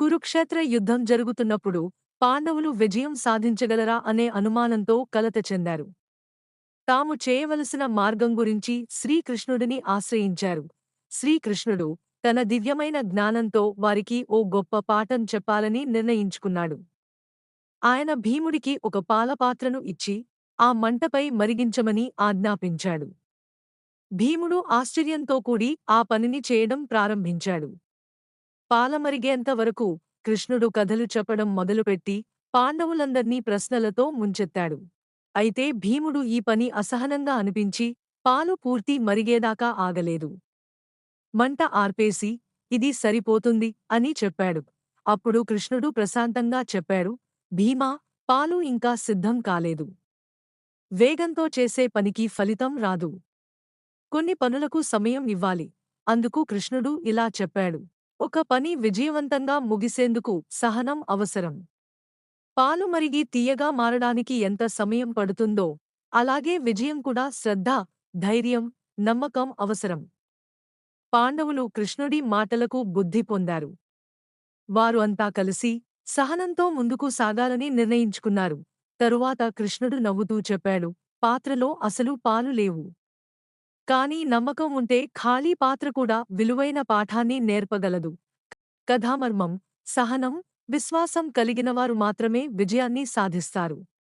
కురుక్షేత్ర యుద్ధం జరుగుతున్నప్పుడు పాండవులు విజయం సాధించగలరా అనే అనుమానంతో కలత చెందారు. తాము చేయవలసిన మార్గం గురించి శ్రీకృష్ణుడిని ఆశ్రయించారు. శ్రీకృష్ణుడు తన దివ్యమైన జ్ఞానంతో వారికి ఓ గొప్ప పాఠం చెప్పాలని నిర్ణయించుకున్నాడు. ఆయన భీముడికి ఒక పాలపాత్రను ఇచ్చి ఆ మంటపై మరిగించమని ఆజ్ఞాపించాడు. భీముడు ఆశ్చర్యంతో కూడి ఆ పనిని చేయడం ప్రారంభించాడు. పాలమరిగేంత వరకు కృష్ణుడు కథలు చెప్పడం మొదలుపెట్టి పాండవులందర్నీ ప్రశ్నలతో ముంచెత్తాడు. అయితే భీముడు ఈ పని అసహనంగా అనిపించి పాలు పూర్తి మరిగేదాకా ఆగలేదు. మంట ఆర్పేసి ఇది సరిపోతుంది అని చెప్పాడు. అప్పుడు కృష్ణుడు ప్రశాంతంగా చెప్పాడు, భీమా, పాలు ఇంకా సిద్ధం కాలేదు. వేగంతో చేసే పనికి ఫలితం రాదు. కొన్ని పనులకు సమయం ఇవ్వాలి. అందుకు కృష్ణుడు ఇలా చెప్పాడు, ఒక పని విజయవంతంగా ముగిసేందుకు సహనం అవసరం. పాలు మరిగి తీయగా మారడానికి ఎంత సమయం పడుతుందో అలాగే విజయం కూడా శ్రద్ధ, ధైర్యం, నమ్మకం అవసరం. పాండవులు కృష్ణుడి మాటలకు బుద్ధి పొందారు. వారు అంతా కలిసి సహనంతో ముందుకు సాగాలని నిర్ణయించుకున్నారు. తరువాత కృష్ణుడు నవ్వుతూ చెప్పాడు, పాత్రలో అసలు పాలు లేవు. కానీ నమ్మకం ఉంటే ఖాళీ పాత్ర కూడా విలువైన పాఠాన్ని నేర్పగలదు. కథామర్మం, సహనం, విశ్వాసం కలిగినవారు మాత్రమే విజయాన్ని సాధిస్తారు.